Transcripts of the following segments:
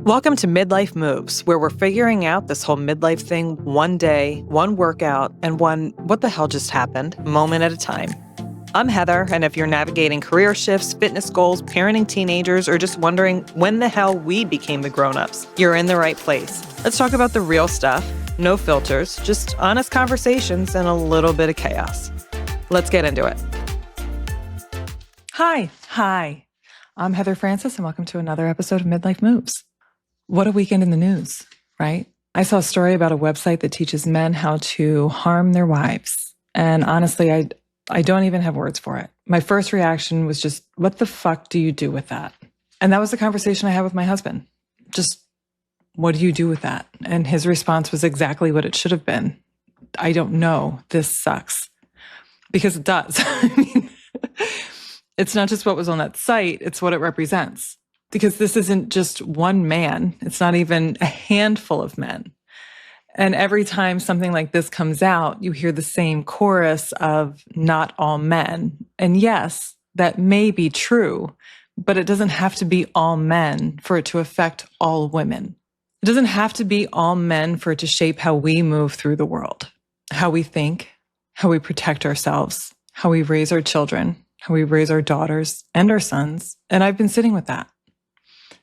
Welcome to Midlife Moves, where we're figuring out this whole midlife thing one day, one workout, and one what the hell just happened moment at a time. I'm Heather, and if you're navigating career shifts, fitness goals, parenting teenagers, or just wondering when the hell we became the grown-ups, you're in the right place. Let's talk about the real stuff, no filters, just honest conversations and a little bit of chaos. Let's get into it. Hi. I'm Heather Francis, and welcome to another episode of Midlife Moves. What a weekend in the news, right? I saw a story about a website that teaches men how to harm their wives. And honestly, I don't even have words for it. My first reaction was just, what the fuck do you do with that? And that was the conversation I had with my husband. Just, what do you do with that? And his response was exactly what it should have been. I don't know. This sucks. Because it does. I mean, it's not just what was on that site, it's what it represents. Because this isn't just one man. It's not even a handful of men. And every time something like this comes out, you hear the same chorus of not all men. And yes, that may be true, but it doesn't have to be all men for it to affect all women. It doesn't have to be all men for it to shape how we move through the world, how we think, how we protect ourselves, how we raise our children, how we raise our daughters and our sons. And I've been sitting with that.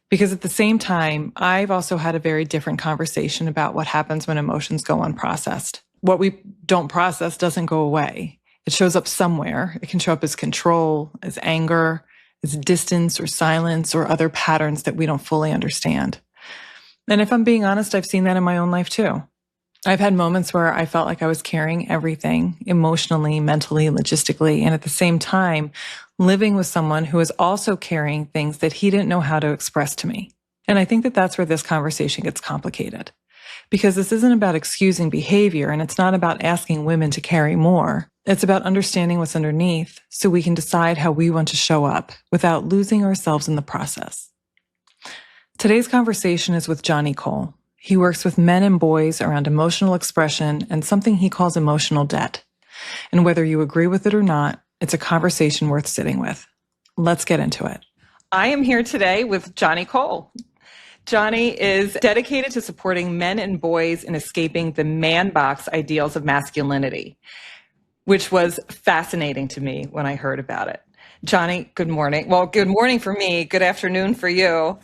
Because at the same time, I've also had a very different conversation about what happens when emotions go unprocessed. What we don't process doesn't go away. It shows up somewhere. It can show up as control, as anger, as distance or silence or other patterns that we don't fully understand. And if I'm being honest, I've seen that in my own life too. I've had moments where I felt like I was carrying everything emotionally, mentally, logistically, and at the same time, living with someone who is also carrying things that he didn't know how to express to me. And I think that that's where this conversation gets complicated. Because this isn't about excusing behavior, and it's not about asking women to carry more. It's about understanding what's underneath so we can decide how we want to show up without losing ourselves in the process. Today's conversation is with Johnny Cole. He works with men and boys around emotional expression and something he calls emotional debt. And whether you agree with it or not, it's a conversation worth sitting with. Let's get into it. I am here today with Johnny Cole. Johnny is dedicated to supporting men and boys in escaping the man box ideals of masculinity, which was fascinating to me when I heard about it. Johnny, good morning. Well, good morning for me. Good afternoon for you.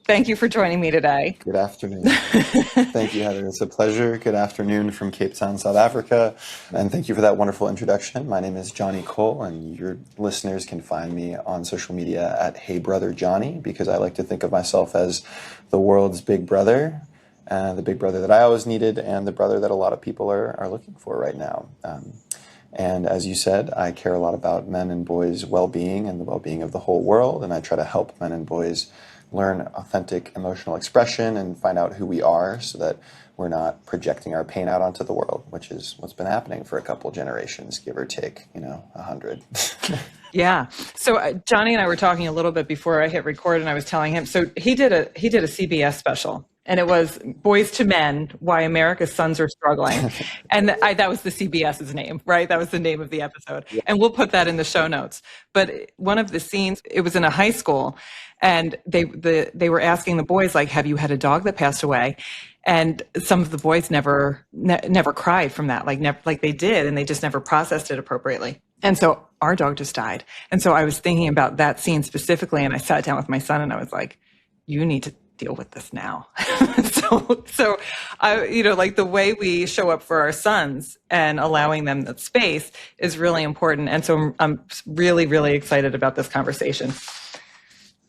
Thank you for joining me today. Good afternoon. Thank you, Heather. It's a pleasure. Good afternoon from Cape Town, South Africa. And thank you for that wonderful introduction. My name is Johnny Cole, and your listeners can find me on social media at Hey Brother Johnny, because I like to think of myself as the world's big brother, the big brother that I always needed, and the brother that a lot of people are looking for right now. And as you said, I care a lot about men and boys' well-being and the well-being of the whole world, and I try to help men and boys learn authentic emotional expression and find out who we are so that we're not projecting our pain out onto the world, which is what's been happening for a couple generations, give or take, 100. Yeah. So Johnny and I were talking a little bit before I hit record, and I was telling him, so he did a CBS special, and it was Boys to Men, Why America's Sons Are Struggling. And that was the CBS's name, right? That was the name of the episode. Yeah. And we'll put that in the show notes. But one of the scenes, it was in a high school, and they were asking the boys, like, have you had a dog that passed away? And some of the boys never cried from that, like they did, and they just never processed it appropriately. And so our dog just died. And so I was thinking about that scene specifically, and I sat down with my son and I was like, you need to deal with this now. so I, like the way we show up for our sons and allowing them that space is really important. And so I'm really, really excited about this conversation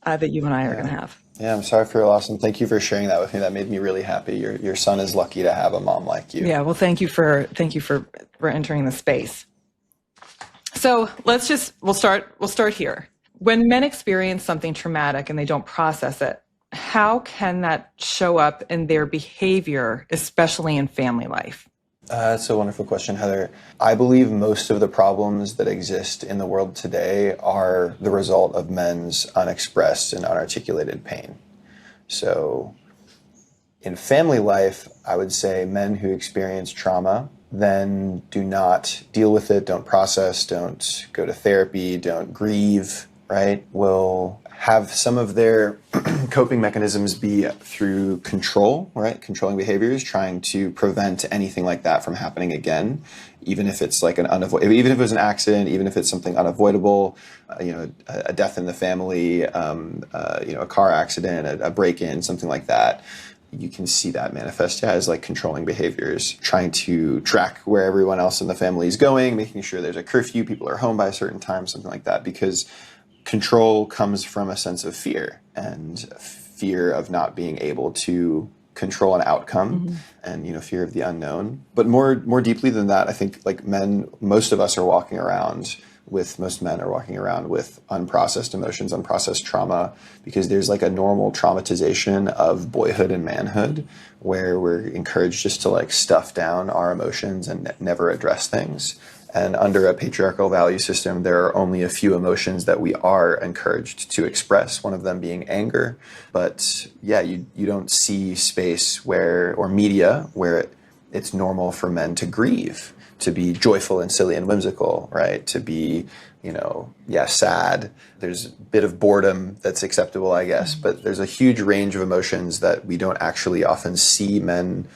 that you and I are going to have. Yeah, I'm sorry for your loss, and thank you for sharing that with me. That made me really happy. Your son is lucky to have a mom like you. Yeah, well, thank you for entering the space. So we'll start here. When men experience something traumatic and they don't process it, how can that show up in their behavior, especially in family life? That's a wonderful question, Heather. I believe most of the problems that exist in the world today are the result of men's unexpressed and unarticulated pain. So in family life, I would say men who experience trauma then do not deal with it, don't process, don't go to therapy, don't grieve, right, will have some of their coping mechanisms be through control, right? Controlling behaviors, trying to prevent anything like that from happening again, even if it's like even if it was an accident, even if it's something unavoidable, a death in the family, a car accident, a break-in, something like that. You can see that manifest as like controlling behaviors, trying to track where everyone else in the family is going, making sure there's a curfew, people are home by a certain time, something like that, because control comes from a sense of fear and fear of not being able to control an outcome and, fear of the unknown. But more deeply than that, I think like most men are walking around with unprocessed emotions, unprocessed trauma, because there's like a normal traumatization of boyhood and manhood where we're encouraged just to like stuff down our emotions and never address things. And under a patriarchal value system, there are only a few emotions that we are encouraged to express, one of them being anger. But yeah, you don't see space or media where it's normal for men to grieve, to be joyful and silly and whimsical, right? To be, sad. There's a bit of boredom that's acceptable, I guess, but there's a huge range of emotions that we don't actually often see men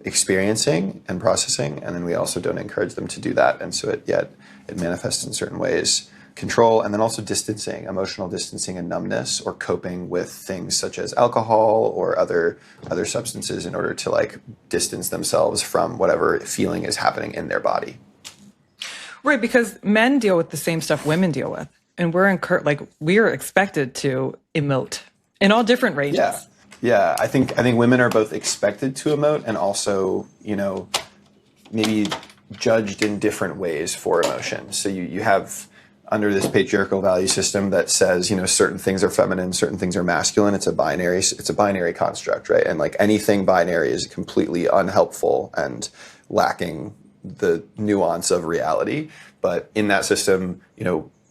experiencing and processing, and then we also don't encourage them to do that, and so it manifests in certain ways. Control, and then also distancing, emotional distancing and numbness, or coping with things such as alcohol or other substances in order to like distance themselves from whatever feeling is happening in their body. Right, because men deal with the same stuff women deal with, and we're expected to emote in all different ranges. Yeah, I think women are both expected to emote and also, maybe judged in different ways for emotion. So you have under this patriarchal value system that says, certain things are feminine, certain things are masculine. It's a binary construct, right? And like anything binary is completely unhelpful and lacking the nuance of reality. But in that system,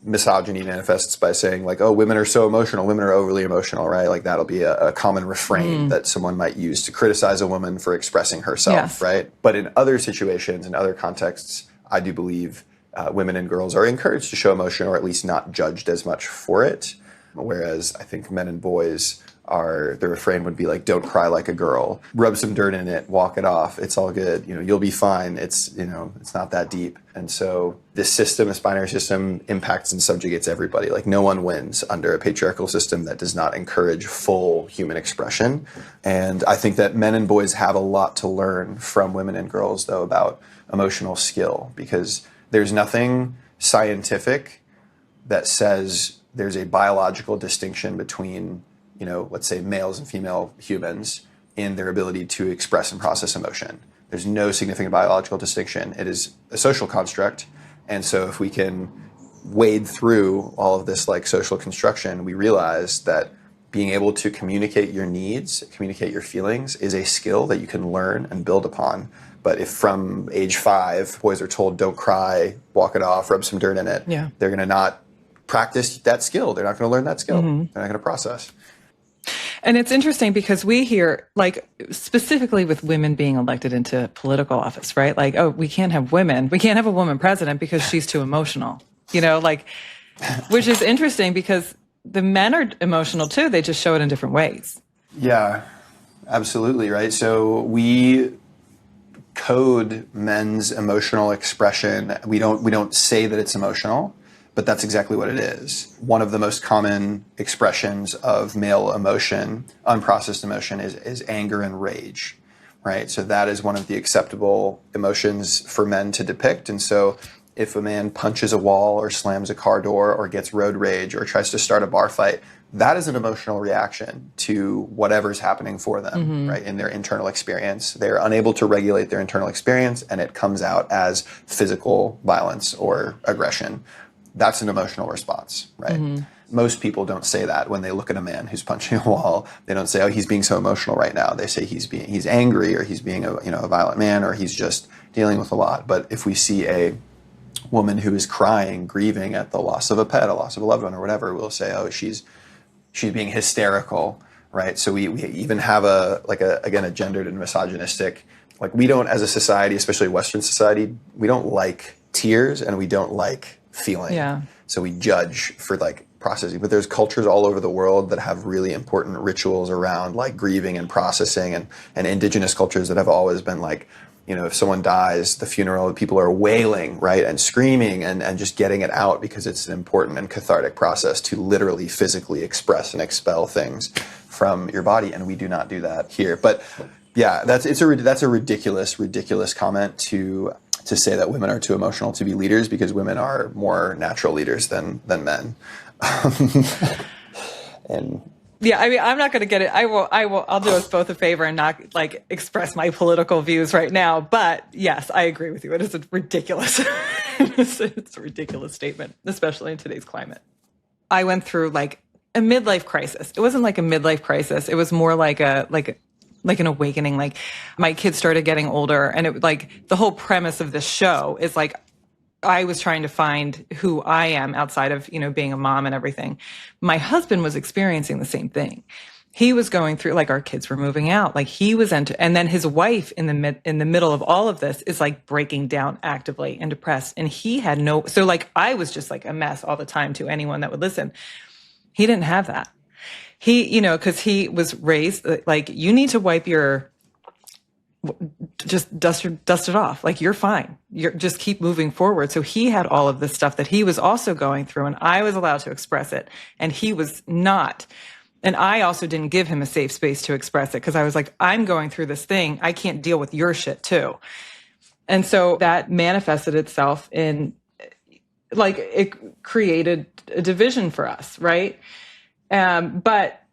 misogyny manifests by saying like, oh, women are so emotional, women are overly emotional, right? Like that'll be a common refrain that someone might use to criticize a woman for expressing herself, Yes. right? But in other situations, in other contexts, I do believe women and girls are encouraged to show emotion, or at least not judged as much for it. Whereas I think men and boys the refrain would be like, don't cry like a girl, rub some dirt in it, walk it off. It's all good. You'll be fine. It's not that deep. And so this binary system impacts and subjugates everybody. Like no one wins under a patriarchal system that does not encourage full human expression. And I think that men and boys have a lot to learn from women and girls though about emotional skill, because there's nothing scientific that says there's a biological distinction between let's say males and female humans in their ability to express and process emotion. There's no significant biological distinction. It is a social construct. And so if we can wade through all of this like social construction, we realize that being able to communicate your needs, communicate your feelings is a skill that you can learn and build upon. But if from age 5, boys are told, don't cry, walk it off, rub some dirt in it, they're going to not practice that skill. They're not going to learn that skill. They're not going to process. And it's interesting because we hear, like, specifically with women being elected into political office, right? Like, oh, we can't have a woman president because she's too emotional, which is interesting because the men are emotional too. They just show it in different ways. Yeah, absolutely. Right. So we code men's emotional expression. We don't say that it's emotional, but that's exactly what it is. One of the most common expressions of male emotion, unprocessed emotion, is anger and rage, right? So that is one of the acceptable emotions for men to depict. And so if a man punches a wall or slams a car door or gets road rage or tries to start a bar fight, that is an emotional reaction to whatever's happening for them, right? In their internal experience. They're unable to regulate their internal experience, and it comes out as physical violence or aggression. That's an emotional response, right? Most people don't say that when they look at a man who's punching a wall. They don't say, "Oh, he's being so emotional right now." They say he's angry, or he's being a violent man, or he's just dealing with a lot. But if we see a woman who is crying, grieving at the loss of a pet, a loss of a loved one, or whatever, we'll say, "Oh, she's being hysterical," right? So we even have a gendered and misogynistic, like we don't, as a society, especially Western society, we don't like tears and we don't like feeling. Yeah. So we judge for like processing, but there's cultures all over the world that have really important rituals around like grieving and processing, and indigenous cultures that have always been like, if someone dies, the funeral, people are wailing, right, and screaming and just getting it out because it's an important and cathartic process to literally physically express and expel things from your body, and we do not do that here. But yeah, that's a ridiculous comment to say that women are too emotional to be leaders, because women are more natural leaders than men. And yeah, I mean, I'm not going to get it. I'll do us both a favor and not like express my political views right now. But yes, I agree with you. It is a ridiculous, it's a ridiculous statement, especially in today's climate. I went through like a midlife crisis. It wasn't like a midlife crisis. It was more like an awakening. Like my kids started getting older, and it like the whole premise of this show is like I was trying to find who I am outside of, being a mom and everything. My husband was experiencing the same thing. He was going through, like, our kids were moving out, like he was and then his wife in the middle of all of this is like breaking down actively and depressed. And he had so like I was just like a mess all the time to anyone that would listen. He didn't have that. He, because he was raised like, you need to wipe just dust it off. Like, you're fine. Just keep moving forward. So he had all of this stuff that he was also going through, and I was allowed to express it, and he was not. And I also didn't give him a safe space to express it, because I was like, I'm going through this thing. I can't deal with your shit too. And so that manifested itself in, like, it created a division for us, right? But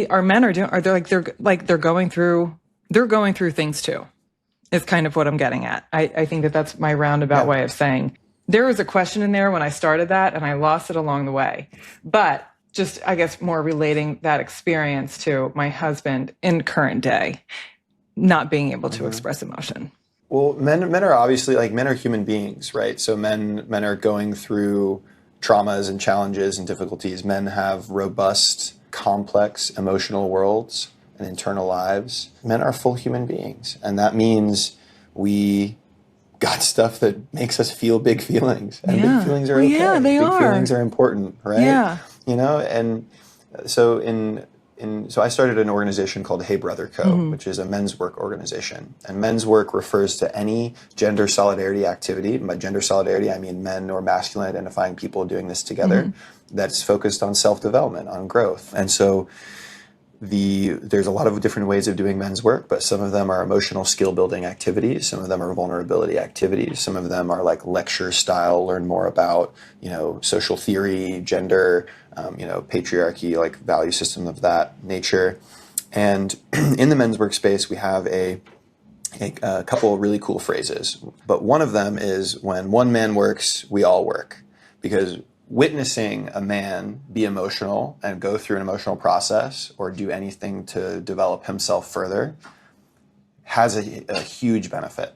our men they're going through things too, is kind of what I'm getting at. I think that's my roundabout way of saying there was a question in there when I started that, and I lost it along the way. But just, I guess, more relating that experience to my husband in current day, not being able to express emotion. Well, men are obviously, like, men are human beings, right? So men are going through traumas and challenges and difficulties. Men have robust, complex emotional worlds and internal lives. Men are full human beings. And that means we got stuff that makes us feel big feelings. And big feelings are okay. Yeah, they big are. Feelings are important, right? Yeah. And so so I started an organization called Hey Brother Co., which is a men's work organization. And men's work refers to any gender solidarity activity. By gender solidarity, I mean men or masculine identifying people doing this together, that's focused on self-development, on growth. And so there's a lot of different ways of doing men's work, but some of them are emotional skill building activities. Some of them are vulnerability activities. Some of them are like lecture style, learn more about, social theory, gender, patriarchy, like value system of that nature. And in the men's workspace, we have a couple of really cool phrases. But one of them is, when one man works, we all work. Because witnessing a man be emotional and go through an emotional process or do anything to develop himself further has a huge benefit,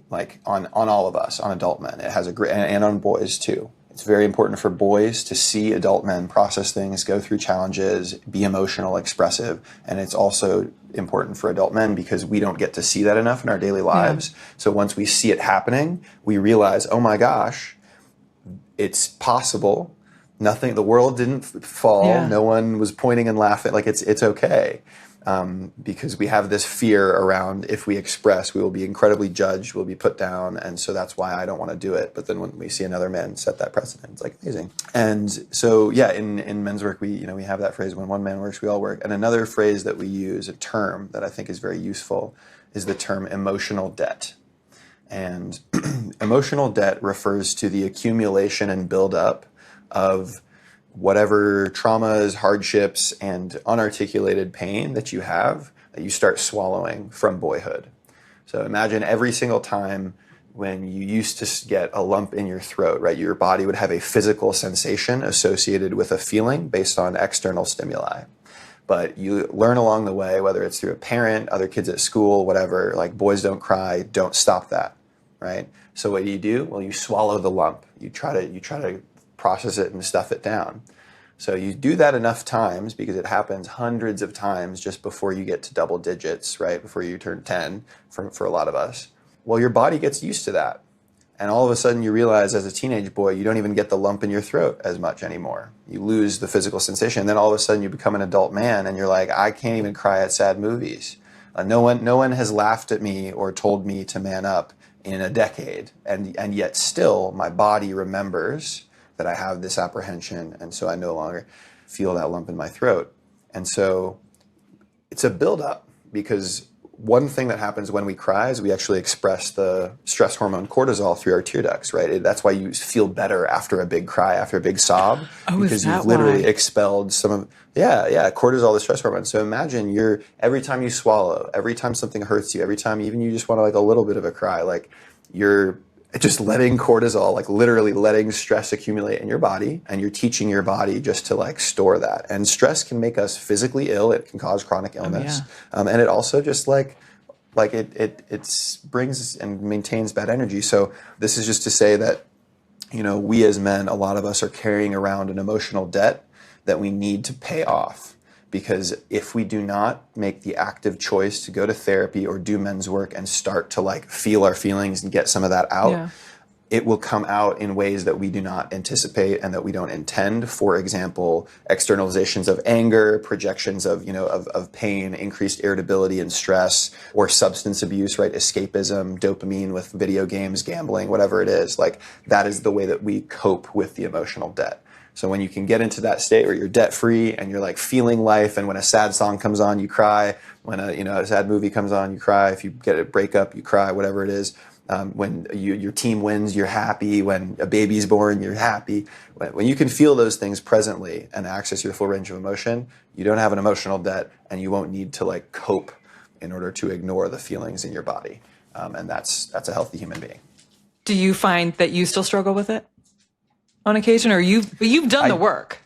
like on all of us, on adult men. It has and on boys too. It's very important for boys to see adult men process things, go through challenges, be emotional, expressive. And it's also important for adult men because we don't get to see that enough in our daily lives. Yeah. So once we see it happening, we realize, oh my gosh, it's possible. The world didn't fall. Yeah. No one was pointing and laughing. Like, it's okay. Because we have this fear around, if we express, we will be incredibly judged, we'll be put down. And so that's why I don't want to do it. But then when we see another man set that precedent, it's like amazing. And so, yeah, in men's work, we have that phrase, when one man works, we all work. And another phrase that we use, a term that I think is very useful, is the term emotional debt. And emotional debt refers to the accumulation and buildup of whatever traumas, hardships, and unarticulated pain that you have that you start swallowing from boyhood. So imagine every single time when you used to get a lump in your throat, right? Your body would have a physical sensation associated with a feeling based on external stimuli. But you learn along the way, whether it's through a parent, other kids at school, whatever, like, boys don't cry, don't stop that, right? So what do? Well, you swallow the lump. You try to process it and stuff it down. So you do that enough times, because it happens hundreds of times just before you get to double digits, right? Before you turn 10 for a lot of us. Well, your body gets used to that. And all of a sudden you realize as a teenage boy, you don't even get the lump in your throat as much anymore. You lose the physical sensation. And then all of a sudden you become an adult man and you're like, I can't even cry at sad movies. No one has laughed at me or told me to man up in a decade. And yet still my body remembers that I have this apprehension. And so I no longer feel that lump in my throat. And so it's a buildup, because one thing that happens when we cry is we actually express the stress hormone cortisol through our tear ducts, right? That's why you feel better after a big cry, after a big sob, because you've literally expelled some of, cortisol, the stress hormone. So imagine every time you swallow, every time something hurts you, every time even you just want to like a little bit of a cry, like you're just letting cortisol, like literally letting stress accumulate in your body, and you're teaching your body just to like store that. And stress can make us physically ill. It can cause chronic illness. And it also just it brings and maintains bad energy. So this is just to say that, we as men, a lot of us are carrying around an emotional debt that we need to pay off. Because if we do not make the active choice to go to therapy or do men's work and start to like feel our feelings and get some of that out, it will come out in ways that we do not anticipate and that we don't intend. For example, externalizations of anger, projections of pain, increased irritability and stress, or substance abuse, right? Escapism, dopamine with video games, gambling, whatever it is. Like that is the way that we cope with the emotional debt. So when you can get into that state where you're debt-free and you're like feeling life, and when a sad song comes on, you cry. When a sad movie comes on, you cry. If you get a breakup, you cry, whatever it is. When your team wins, you're happy. When a baby's born, you're happy. When you can feel those things presently and access your full range of emotion, you don't have an emotional debt, and you won't need to like cope in order to ignore the feelings in your body. And that's a healthy human being. Do you find that you still struggle with it on occasion, or you've done the work?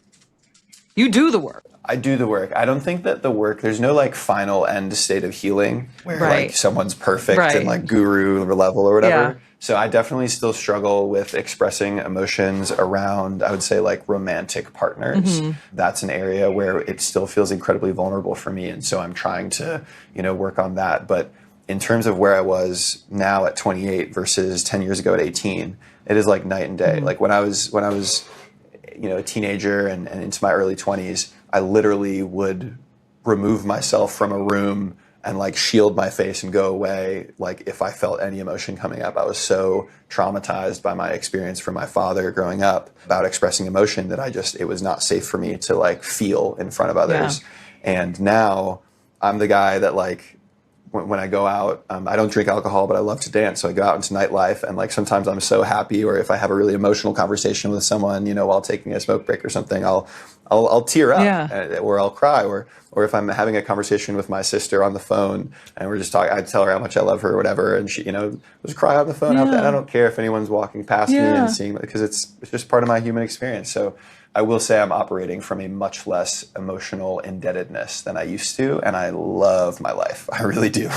You do the work. I do the work. I don't think that there's no like final end state of healing where like someone's perfect and like guru level or whatever. Yeah. So I definitely still struggle with expressing emotions around, I would say, like romantic partners. Mm-hmm. That's an area where it still feels incredibly vulnerable for me. And so I'm trying to, work on that. But in terms of where I was now at 28 versus 10 years ago at 18, it is like night and day. Mm-hmm. Like when I was, a teenager and into my early 20s, I literally would remove myself from a room and like shield my face and go away. Like if I felt any emotion coming up, I was so traumatized by my experience from my father growing up about expressing emotion that it was not safe for me to like feel in front of others. Yeah. And now I'm the guy that like, when I go out, I don't drink alcohol, but I love to dance. So I go out into nightlife, and like sometimes I'm so happy, or if I have a really emotional conversation with someone, while taking a smoke break or something, I'll tear up, or I'll cry, or if I'm having a conversation with my sister on the phone and we're just talking, I tell her how much I love her or whatever, and she, just cry on the phone out there. And I don't care if anyone's walking past me and seeing, because it's just part of my human experience. So I will say I'm operating from a much less emotional indebtedness than I used to, and I love my life. I really do.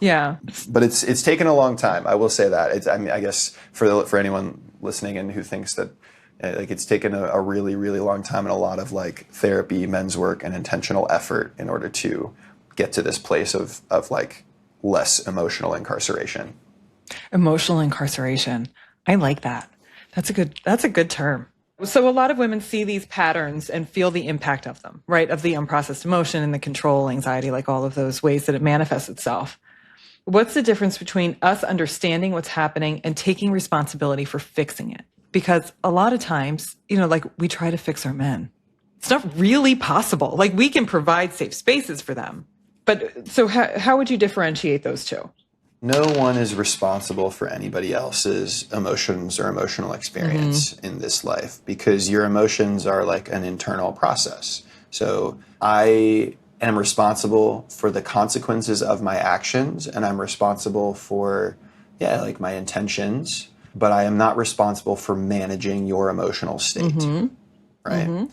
Yeah. But it's taken a long time. I will say that. I guess for anyone listening and who thinks that like it's taken a really, really long time and a lot of like therapy, men's work, and intentional effort in order to get to this place of like less emotional incarceration. Emotional incarceration. I like that. That's a good term. So a lot of women see these patterns and feel the impact of them, right? Of the unprocessed emotion and the control, anxiety, like all of those ways that it manifests itself. What's the difference between us understanding what's happening and taking responsibility for fixing it? Because a lot of times, like we try to fix our men. It's not really possible. Like we can provide safe spaces for them. But so how would you differentiate those two? No one is responsible for anybody else's emotions or emotional experience in this life, because your emotions are like an internal process. So I am responsible for the consequences of my actions, and I'm responsible for, like my intentions, but I am not responsible for managing your emotional state, right? Mm-hmm.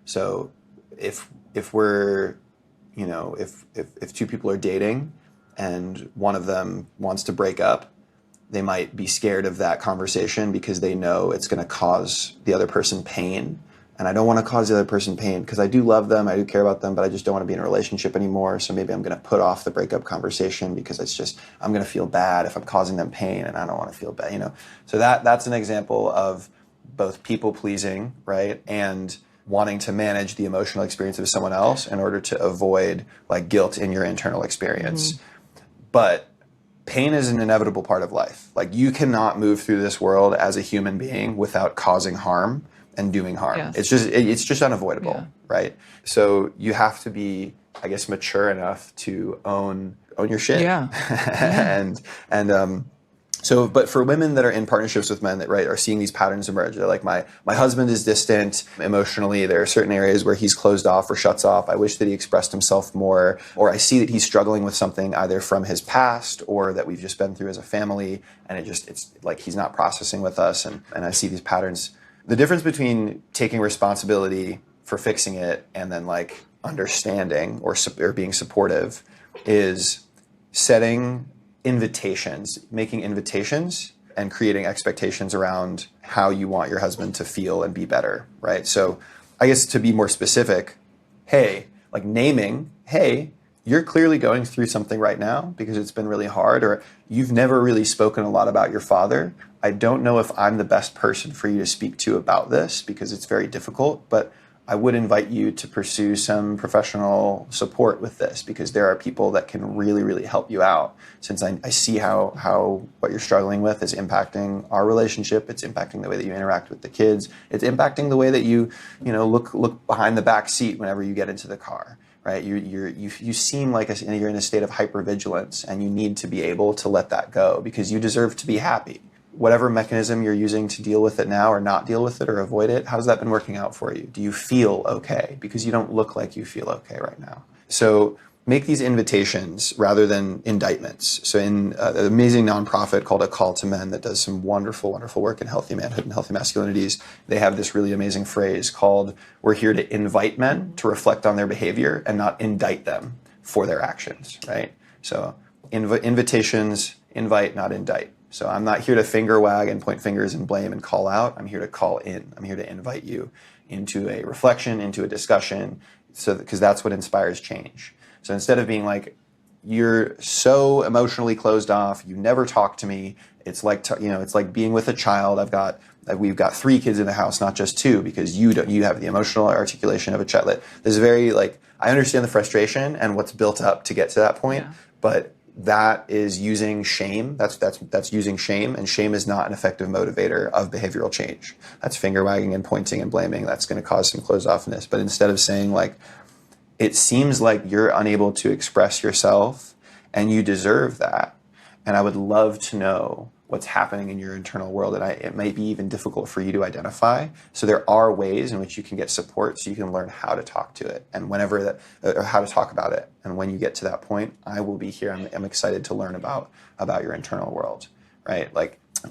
So if we're, if two people are dating, and one of them wants to break up, they might be scared of that conversation because they know it's going to cause the other person pain. and I don't want to cause the other person pain because I do love them, I do care about them, but I just don't want to be in a relationship anymore. So maybe I'm going to put off the breakup conversation because it's just, I'm going to feel bad if I'm causing them pain and I don't want to feel bad, you know? So that's an example of both people pleasing, right? And wanting to manage the emotional experience of someone else in order to avoid like guilt in your internal experience. But pain is an inevitable part of life. Like you cannot move through this world as a human being without causing harm and doing harm. Yes. It's just unavoidable, Yeah. right? So you have to be, I guess, mature enough to own your shit. Yeah. So, but for women that are in partnerships with men that, right, are seeing these patterns emerge, they're like, my husband is distant emotionally. There are certain areas where he's closed off or shuts off. I wish that he expressed himself more. Or I see that he's struggling with something either from his past or that we've just been through as a family. And it's like he's not processing with us. And I see these patterns. The difference between taking responsibility for fixing it and then like understanding or being supportive is setting making invitations and creating expectations around how you want your husband to feel and be better, right? So I guess to be more specific, hey, like naming, hey, you're clearly going through something right now because it's been really hard, or you've never really spoken a lot about your father. I don't know if I'm the best person for you to speak to about this because it's very difficult, but I would invite you to pursue some professional support with this because there are people that can really, really help you out. Since I see how what you're struggling with is impacting our relationship, it's impacting the way that you interact with the kids, it's impacting the way that you look behind the back seat whenever you get into the car, right? You seem like you're in a state of hypervigilance, and you need to be able to let that go because you deserve to be happy. Whatever mechanism you're using to deal with it now or not deal with it or avoid it, how's that been working out for you? Do you feel okay? Because you don't look like you feel okay right now. So make these invitations rather than indictments. So in an amazing nonprofit called A Call to Men that does some wonderful, wonderful work in healthy manhood and healthy masculinities, they have this really amazing phrase called, we're here to invite men to reflect on their behavior and not indict them for their actions, right? So invitations, invite, not indict. So I'm not here to finger wag and point fingers and blame and call out. I'm here to call in. I'm here to invite you into a reflection, into a discussion, because that's what inspires change. So instead of being like, you're so emotionally closed off, you never talk to me. It's like it's like being with a child. We've got 3 kids in the house, not just 2, because you have the emotional articulation of a child. There's very I understand the frustration and what's built up to get to that point, but that is using shame. That's using shame, and shame is not an effective motivator of behavioral change. That's finger wagging and pointing and blaming. That's going to cause some closed offness. But instead of saying like, it seems like you're unable to express yourself and you deserve that, and I would love to know what's happening in your internal world, and it might be even difficult for you to identify. So there are ways in which you can get support so you can learn how to talk to it and or how to talk about it. And when you get to that point, I will be here. I'm excited to learn about your internal world, right?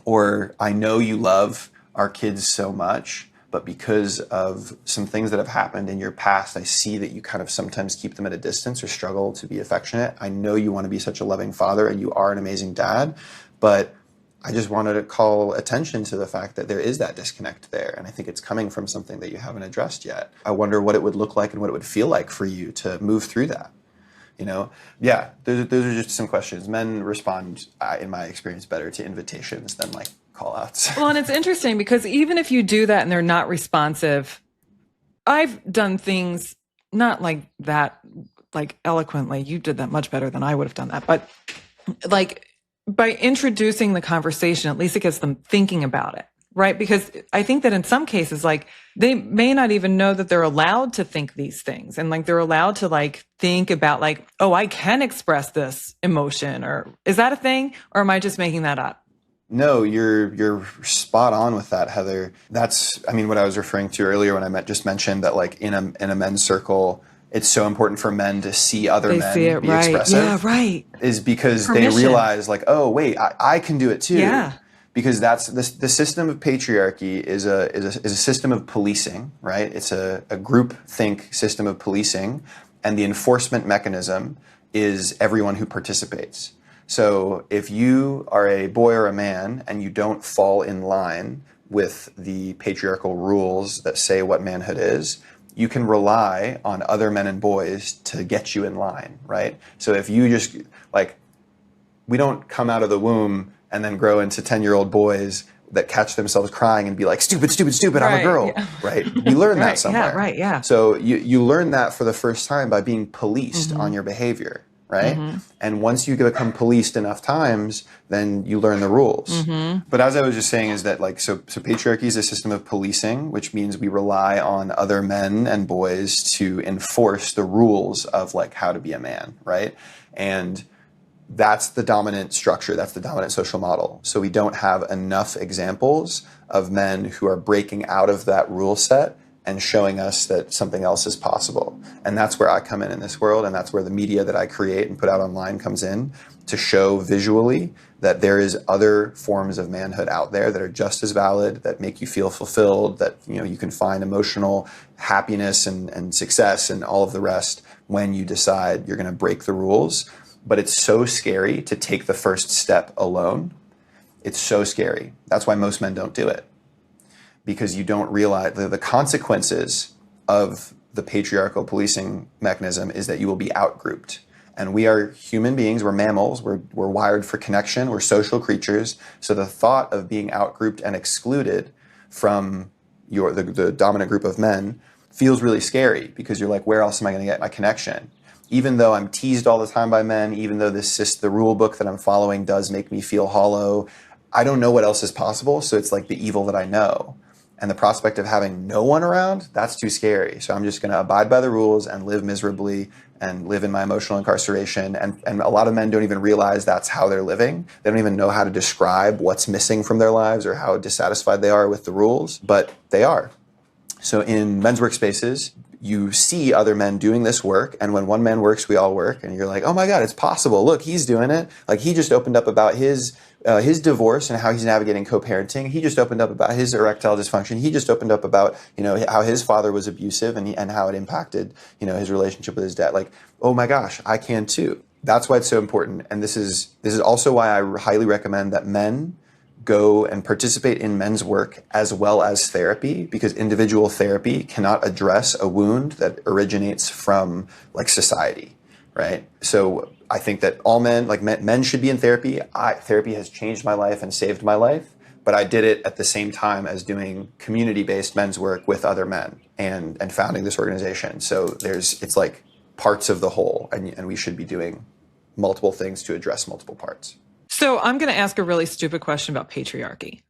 Or I know you love our kids so much, but because of some things that have happened in your past, I see that you kind of sometimes keep them at a distance or struggle to be affectionate. I know you want to be such a loving father and you are an amazing dad, but I just wanted to call attention to the fact that there is that disconnect there. And I think it's coming from something that you haven't addressed yet. I wonder what it would look like and what it would feel like for you to move through that. Yeah, those are just some questions. Men respond, in my experience, better to invitations than like call outs. Well, and it's interesting because even if you do that and they're not responsive, I've done things not like that, like eloquently. You did that much better than I would have done that. But like, by introducing the conversation, at least it gets them thinking about it, right? Because I think that in some cases, like they may not even know that they're allowed to think these things. And like, they're allowed to like think about like, oh, I can express this emotion, or is that a thing? Or am I just making that up? No, you're spot on with that, Heather. That's, what I was referring to earlier when I just mentioned that like in a men's circle, it's so important for men to see other men see it, be right. expressive. Yeah, right. Is because Permission. they realize like, oh wait, I can do it too. Yeah. Because that's the system of patriarchy is a system of policing, right? It's a group think system of policing, and the enforcement mechanism is everyone who participates. So if you are a boy or a man and you don't fall in line, with the patriarchal rules that say what manhood is, you can rely on other men and boys to get you in line, right? So if you just, like, we don't come out of the womb and then grow into 10-year-old boys that catch themselves crying and be like, stupid, stupid, stupid, I'm a girl, right? We learn that somewhere. Yeah. So you learn that for the first time by being policed on your behavior, right? And once you become policed enough times, then you learn the rules. But as I was just saying is that, like, so patriarchy is a system of policing, which means we rely on other men and boys to enforce the rules of, like, how to be a man, right? And that's the dominant structure. That's the dominant social model. So we don't have enough examples of men who are breaking out of that rule set and showing us that something else is possible. And that's where I come in this world, and that's where the media that I create and put out online comes in, to show visually that there is other forms of manhood out there that are just as valid, that make you feel fulfilled, that, you know, you can find emotional happiness and success and all of the rest when you decide you're going to break the rules. But it's so scary to take the first step alone. It's so scary. That's why most men don't do it. Because you don't realize the consequences of the patriarchal policing mechanism is that you will be outgrouped. And we are human beings, we're mammals, we're wired for connection, we're social creatures. So the thought of being outgrouped and excluded from the dominant group of men feels really scary, because you're like, where else am I going to get my connection? Even though I'm teased all the time by men, even though the rule book that I'm following does make me feel hollow, I don't know what else is possible. So it's like the evil that I know. And the prospect of having no one around, that's too scary. So I'm just going to abide by the rules and live miserably and live in my emotional incarceration. And a lot of men don't even realize that's how they're living. They don't even know how to describe what's missing from their lives or how dissatisfied they are with the rules, but they are. So in men's workspaces, you see other men doing this work, and when one man works, we all work, and you're like, oh my God, it's possible. Look, he's doing it. Like, he just opened up about his divorce and how he's navigating co-parenting. He just opened up about his erectile dysfunction. He just opened up about, you know, how his father was abusive and how it impacted, you know, his relationship with his dad. Like, oh my gosh, I can too. That's why it's so important. And this is also why I highly recommend that men go and participate in men's work as well as therapy, because individual therapy cannot address a wound that originates from, like, society, right? So I think that all men, like men should be in therapy. Therapy has changed my life and saved my life, but I did it at the same time as doing community-based men's work with other men and founding this organization. So it's like parts of the whole, and we should be doing multiple things to address multiple parts. So I'm going to ask a really stupid question about patriarchy.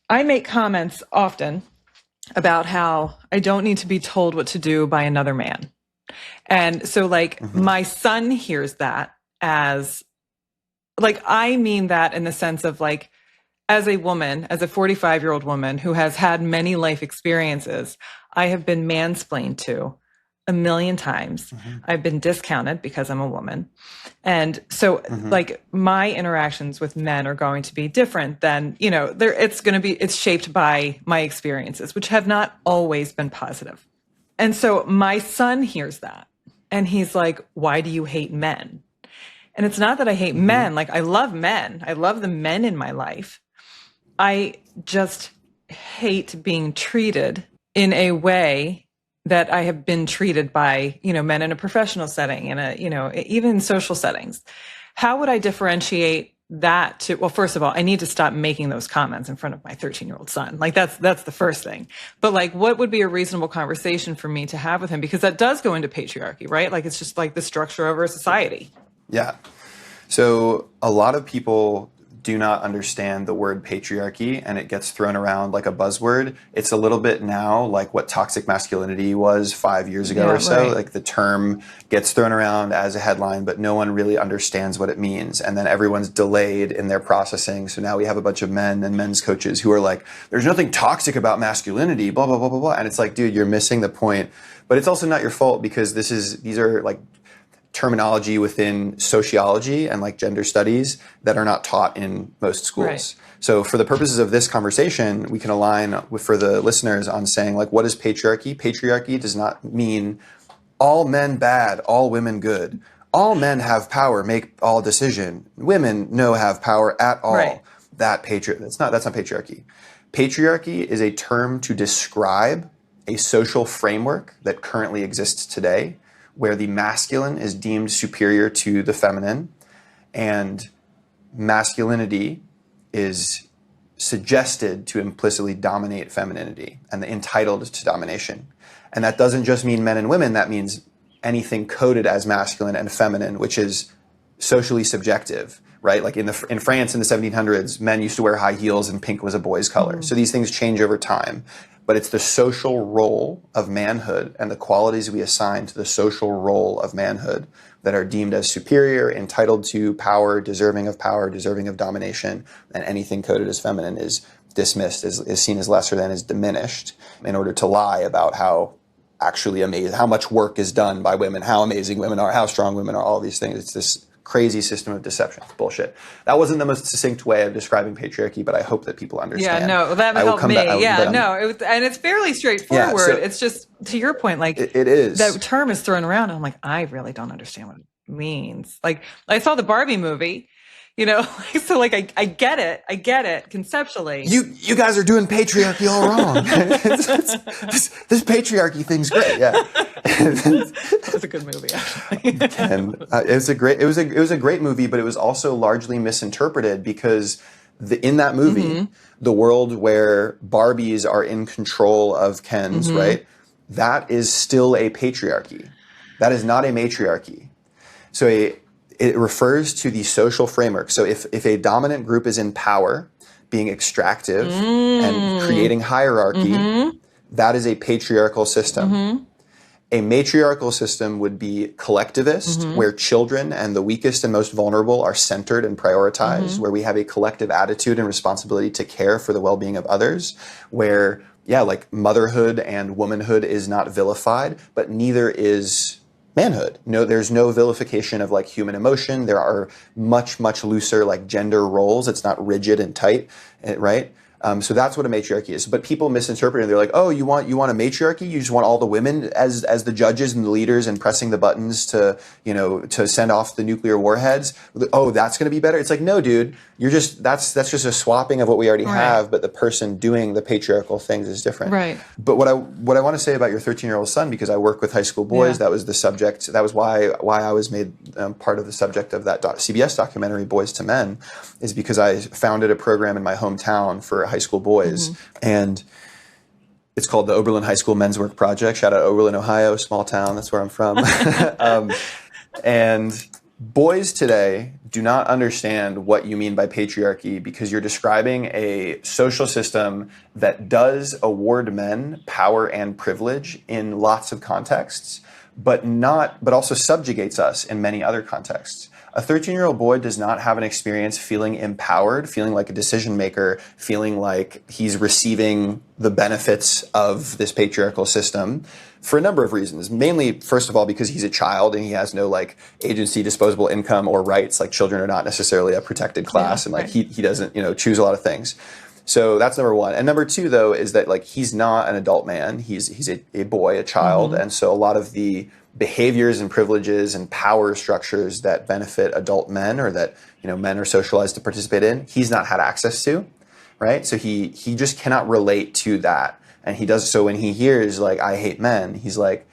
I make comments often about how I don't need to be told what to do by another man. And so, like, my son hears that as, like, I mean that in the sense of, like, as a woman, as a 45-year-old woman who has had many life experiences, I have been mansplained to a million times. I've been discounted because I'm a woman. And so, like, my interactions with men are going to be different than, you know, it's shaped by my experiences, which have not always been positive. And so my son hears that and he's like, why do you hate men? And it's not that I hate men. Like, I love men. I love the men in my life. I just hate being treated in a way that I have been treated by, you know, men in a professional setting, even in social settings. How would I differentiate that to, well, first of all, I need to stop making those comments in front of my 13-year-old son. Like, that's the first thing. But, like, what would be a reasonable conversation for me to have with him? Because that does go into patriarchy, right? Like, it's just like the structure of our society. Yeah. So a lot of people do not understand the word patriarchy, and it gets thrown around like a buzzword. It's a little bit now like what toxic masculinity was 5 years ago or so. Right. Like, the term gets thrown around as a headline, but no one really understands what it means. And then everyone's delayed in their processing. So now we have a bunch of men and men's coaches who are like, there's nothing toxic about masculinity, blah, blah, blah, blah, blah. And it's like, dude, you're missing the point. But it's also not your fault, because these are like terminology within sociology and, like, gender studies that are not taught in most schools. Right. So for the purposes of this conversation, we can align for the listeners on saying, like, what is patriarchy? Patriarchy does not mean all men bad, all women good. All men have power, make all decision. Women no have power at all. Right. That's not patriarchy. Patriarchy is a term to describe a social framework that currently exists today, where the masculine is deemed superior to the feminine, and masculinity is suggested to implicitly dominate femininity and entitled to domination. And that doesn't just mean men and women, that means anything coded as masculine and feminine, which is socially subjective, right? Like in France in the 1700s, men used to wear high heels and pink was a boy's color. So these things change over time. But it's the social role of manhood and the qualities we assign to the social role of manhood that are deemed as superior, entitled to power, deserving of domination, and anything coded as feminine is dismissed, is seen as lesser than, is diminished, in order to lie about how actually amazing, how much work is done by women, how amazing women are, how strong women are, all these things. It's this crazy system of deception. It's bullshit. That wasn't the most succinct way of describing patriarchy, but I hope that people understand. Yeah, no, that helped me. And it's fairly straightforward. Yeah, so it's just, to your point, like it is. That term is thrown around, and I'm like, I really don't understand what it means. Like, I saw the Barbie movie, so like I get it conceptually. You guys are doing patriarchy all wrong. this patriarchy thing's great. Yeah, it was a good movie. Actually. And it was a great movie, but it was also largely misinterpreted because in that movie, the world where Barbies are in control of Kens, right? That is still a patriarchy. That is not a matriarchy. So it refers to the social framework. So if a dominant group is in power, being extractive and creating hierarchy, that is a patriarchal system. A matriarchal system would be collectivist, where children and the weakest and most vulnerable are centered and prioritized, where we have a collective attitude and responsibility to care for the well-being of others, where, like motherhood and womanhood is not vilified, but neither is manhood. No, there's no vilification of like human emotion. There are much, much looser like gender roles. It's not rigid and tight, right? So that's what a matriarchy is. But people misinterpret it. They're like, oh, you want a matriarchy? You just want all the women as the judges and the leaders and pressing the buttons to send off the nuclear warheads. Oh, that's going to be better. It's like, no, dude, that's just a swapping of what we already have. But the person doing the patriarchal things is different. Right. But what I want to say about your 13-year-old son, because I work with high school boys, that was the subject. That was why I was made part of the subject of that CBS documentary, Boys to Men, is because I founded a program in my hometown for high school boys, and it's called the Oberlin High School Men's Work Project. Shout out Oberlin, Ohio, small town. That's where I'm from. And boys today do not understand what you mean by patriarchy because you're describing a social system that does award men power and privilege in lots of contexts, but also subjugates us in many other contexts. A 13-year-old boy does not have an experience feeling empowered, feeling like a decision maker, feeling like he's receiving the benefits of this patriarchal system for a number of reasons. Mainly, first of all, because he's a child and he has no like agency, disposable income, or rights. Like children are not necessarily a protected class, and like he doesn't choose a lot of things. So that's number one. And number two, though, is that like he's not an adult man. He's a boy, a child, and so a lot of the behaviors and privileges and power structures that benefit adult men, or that men are socialized to participate in, he's not had access to, right? So he just cannot relate to that, and he does. So when he hears like "I hate men," he's like,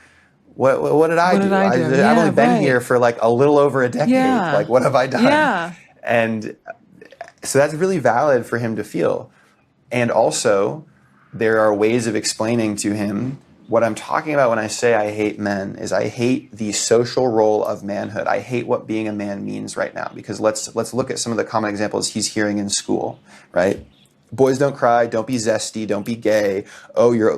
"What did I do? I've only been here for like a little over a decade. Yeah. Like what have I done?" Yeah. And so that's really valid for him to feel, and also there are ways of explaining to him. What I'm talking about when I say I hate men is I hate the social role of manhood. I hate what being a man means right now, because let's look at some of the common examples he's hearing in school, right? Boys don't cry, don't be zesty, don't be gay. Oh, you're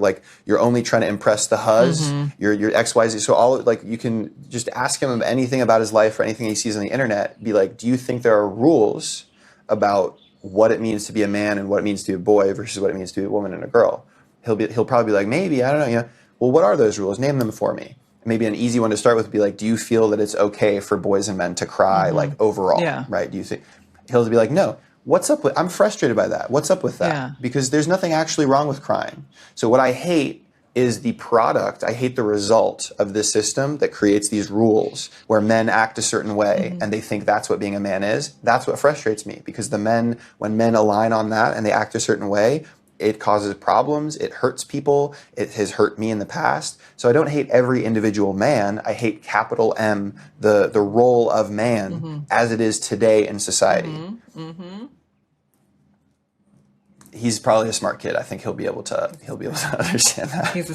only trying to impress the huzz. You're XYZ. So all like you can just ask him anything about his life or anything he sees on the internet. Be like, do you think there are rules about what it means to be a man and what it means to be a boy versus what it means to be a woman and a girl? He'll probably be like, maybe, I don't know, Well, what are those rules? Name them for me. Maybe an easy one to start with would be like, do you feel that it's okay for boys and men to cry, like overall, right? Do you think he'll be like, no, what's up with, I'm frustrated by that. What's up with that? Yeah. Because there's nothing actually wrong with crying. So what I hate is the product. I hate the result of this system that creates these rules where men act a certain way and they think that's what being a man is. That's what frustrates me, because when men align on that and they act a certain way, it causes problems. It hurts people. It has hurt me in the past. So I don't hate every individual man. I hate capital M, the role of man as it is today in society. He's probably a smart kid. I think he'll be able to understand that. He's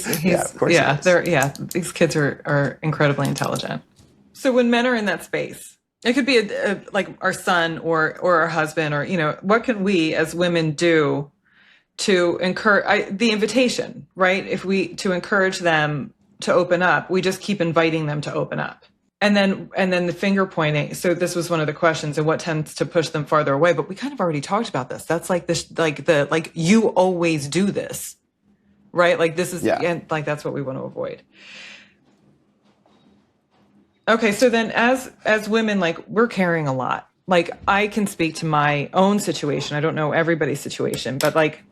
of course. These kids are incredibly intelligent. So when men are in that space, it could be like our son or our husband, or, you know, what can we as women do to encourage the invitation, right? To encourage them to open up, we just keep inviting them to open up. And then the finger pointing. So this was one of the questions, and what tends to push them farther away. But we kind of already talked about this. That's like this, like you always do this, right? Like this is, and like that's what we want to avoid. Okay, so then as women, like we're carrying a lot. Like I can speak to my own situation. I don't know everybody's situation, but like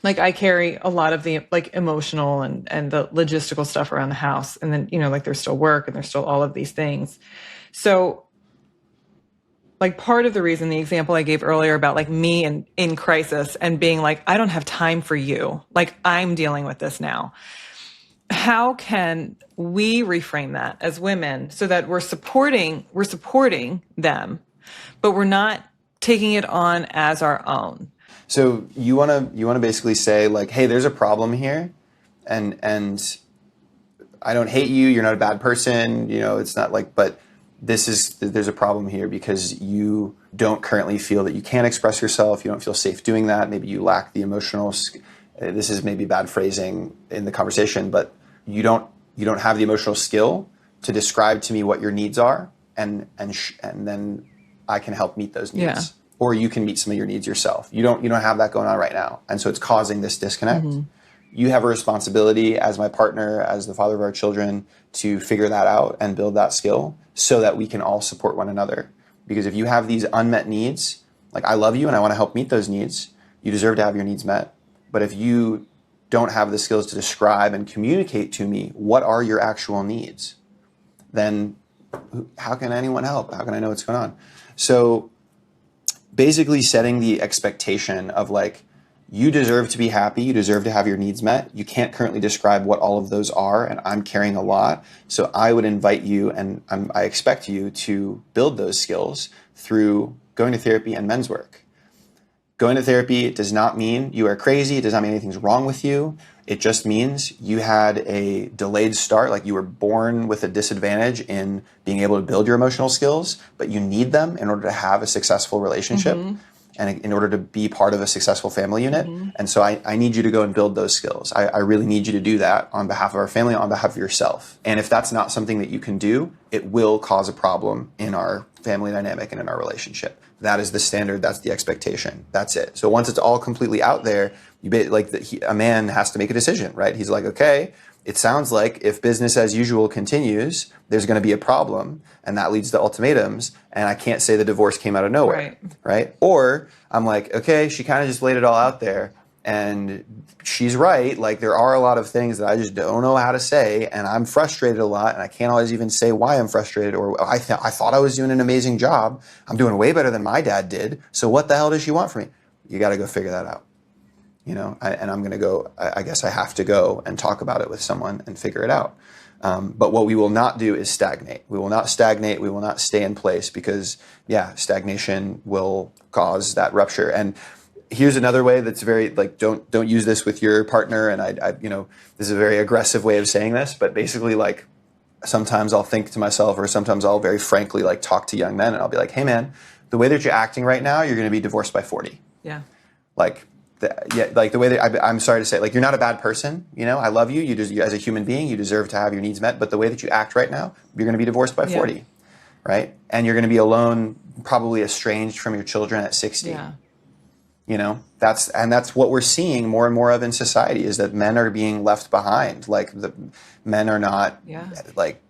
I carry a lot of the like emotional and the logistical stuff around the house. And then, you know, like there's still work and there's still all of these things. So like part of the reason, the example I gave earlier about like me and in crisis and being like, I don't have time for you. Like I'm dealing with this now. How can we reframe that as women so that we're supporting them, but we're not taking it on as our own? So you wanna basically say like, hey, there's a problem here, and I don't hate you. You're not a bad person. You know, it's not like, but there's a problem here because you don't currently feel that you can express yourself. You don't feel safe doing that. Maybe you lack the emotional. This is maybe bad phrasing in the conversation, but you don't have the emotional skill to describe to me what your needs are, and then I can help meet those needs. Yeah. Or you can meet some of your needs yourself. You don't have that going on right now. And so it's causing this disconnect. You have a responsibility as my partner, as the father of our children, to figure that out and build that skill so that we can all support one another. Because if you have these unmet needs, like I love you and I want to help meet those needs, you deserve to have your needs met. But if you don't have the skills to describe and communicate to me what are your actual needs, then how can anyone help? How can I know what's going on? So basically setting the expectation of like, you deserve to be happy, you deserve to have your needs met. You can't currently describe what all of those are, and I'm carrying a lot. So I would invite you, and I expect you to build those skills through going to therapy and men's work. Going to therapy does not mean you are crazy. It does not mean anything's wrong with you. It just means you had a delayed start, like you were born with a disadvantage in being able to build your emotional skills, but you need them in order to have a successful relationship and in order to be part of a successful family unit. And so I need you to go and build those skills. I really need you to do that on behalf of our family, on behalf of yourself. And if that's not something that you can do, it will cause a problem in our family dynamic and in our relationship. That is the standard. That's the expectation. That's it. So once it's all completely out there, a man has to make a decision, right? He's like, okay, it sounds like if business as usual continues, there's going to be a problem, and that leads to ultimatums, and I can't say the divorce came out of nowhere, right? Or I'm like, okay, she kind of just laid it all out there, and she's right. Like there are a lot of things that I just don't know how to say, and I'm frustrated a lot, and I can't always even say why I'm frustrated, or I thought I was doing an amazing job. I'm doing way better than my dad did. So what the hell does she want from me? You got to go figure that out. You know, and I'm going to go, I guess I have to go and talk about it with someone and figure it out. But what we will not do is stagnate. We will not stagnate. We will not stay in place because, stagnation will cause that rupture. And here's another way that's very, like, don't use this with your partner. And I this is a very aggressive way of saying this, but basically, like, sometimes I'll think to myself, or sometimes I'll very frankly, like, talk to young men and I'll be like, hey man, the way that you're acting right now, you're going to be divorced by 40. Yeah. Like the way that I'm sorry to say, like, you're not a bad person. You know, I love you. You as a human being, you deserve to have your needs met. But the way that you act right now, you're going to be divorced by 40, right? And you're going to be alone, probably estranged from your children at 60. Yeah. You know, that's what we're seeing more and more of in society is that men are being left behind. Like the men are not like